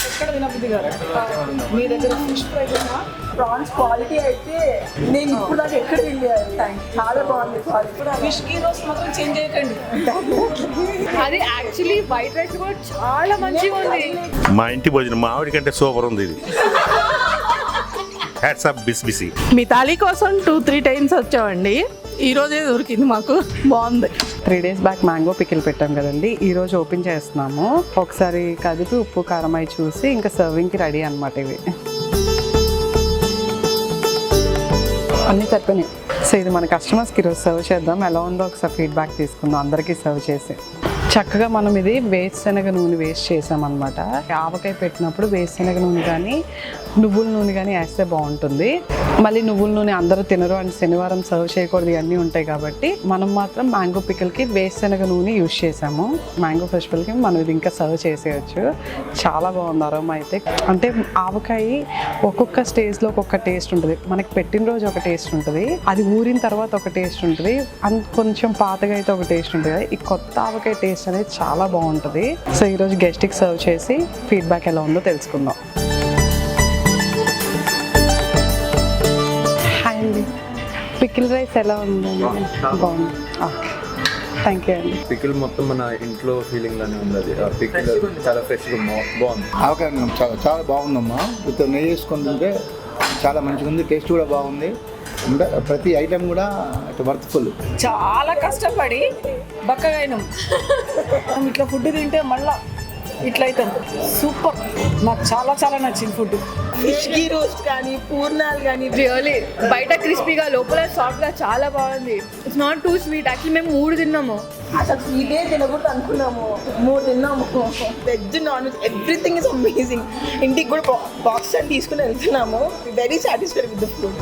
ఎక్కడ తినబుద్ధి కాదు. మీ దగ్గర ఫిష్ ఫ్రై ప్రాన్స్ క్వాలిటీ అయితే నేను ఇప్పుడు దాకా ఎక్కడ తినలేదు. చాలా బాగుంది క్వాలిటీ. ఫిష్ గీ రోస్ మాత్రం చేంజ్ చేయకండి. అది యాక్చువల్లీ వైట్ రైస్ కూడా చాలా మంచిగా ఉంది. మా ఇంటి భోజనం మా ఆవిడ కంటే సూపర్ ఉంది ఇది. Hats off BC. మీ తాళీ కోసం 2-3 టైమ్స్ వచ్చామండి. ఈ రోజే దొరికింది మాకు, బాగుంది. 3 days బ్యాక్ మ్యాంగో పికిల్ పెట్టాం కదండి, ఈ రోజు ఓపెన్ చేస్తున్నాము. ఒకసారి కదిపి ఉప్పు కారం అయి చూసి ఇంకా సర్వింగ్కి రెడీ అనమాట. ఇవి అన్నీ సరిపోయినాయి. సో ఇది మన కస్టమర్స్కి ఈరోజు సర్వ్ చేద్దాం. ఎలా ఉందో ఒకసారి ఫీడ్బ్యాక్ తీసుకుందాం అందరికీ సర్వ్ చేసి. చక్కగా మనం ఇది వేరుశనగ నూనె వేస్ట్ చేసామన్నమాట. ఆవకాయ పెట్టినప్పుడు వేరుశనగ నూనె కానీ నువ్వుల నూనె కానీ వేస్తే బాగుంటుంది. మళ్ళీ నువ్వుల నూనె అందరూ తినరు అండ్ శనివారం సర్వ్ చేయకూడదు, ఇవన్నీ ఉంటాయి కాబట్టి మనం మాత్రం మ్యాంగో పికిల్కి వేరుశనగ నూనె యూజ్ చేసాము. మ్యాంగో ఫెస్టివల్కి మనం ఇది ఇంకా సర్వ్ చేసేయచ్చు. చాలా బాగుంది అరోమా అయితే. అంటే ఆవకాయ ఒక్కొక్క స్టేజ్లో ఒక్కొక్క టేస్ట్ ఉంటుంది. మనకి పెట్టిన రోజు ఒక టేస్ట్ ఉంటుంది, అది ఊరిన తర్వాత ఒక టేస్ట్ ఉంటుంది, అండ్ కొంచెం పాతగా అయితే ఒక టేస్ట్ ఉంటుంది కదా. ఈ కొత్త ఆవకాయ టేస్ట్ అనేది చాలా బాగుంటుంది. సో ఈరోజు గెస్ట్కి సర్వ్ చేసి ఫీడ్బ్యాక్ ఎలా ఉందో తెలుసుకుందాం. హాయ్ అండి, పికిల్ రైస్ ఎలా ఉందండి? బాగుంది. ఓకే, థ్యాంక్ యూ అండి. పికిల్ మొత్తం మన ఇంట్లో ఫీలింగ్ లానే ఉంది. అది పికిల్ చాలా ఫ్రెష్గా బాగుంది. ఆవకాయ చాలా చాలా బాగుందమ్మా. విత్ నెయ్యి వేసుకొని తింటే చాలా మంచిగా ఉంది. టేస్ట్ కూడా బాగుంది. ప్రతి ఐటెం కూడా వర్త్ఫుల్. చాలా కష్టపడి బక్కగా అయినాం. ఇట్లా ఫుడ్ తింటే మళ్ళా ఇట్లా అవుతాం. సూపర్, నాకు చాలా చాలా నచ్చింది ఫుడ్. ఫిష్ గీ రోస్ట్ కానీ పూర్ణాలు కానీ రియల్లీ బయట క్రిస్పీగా లోపల సాఫ్ట్గా చాలా బాగుంది. It's not two sweet. Actually మేము 3 తిన్నాము. అసలు స్వీటే తినకూడదు అనుకున్నాము, 3 తిన్నాము. Veg non veg everything is amazing. ఇంటికి కూడా బాక్స్ అని తీసుకుని వెళ్తున్నాము. Very satisfied with the food.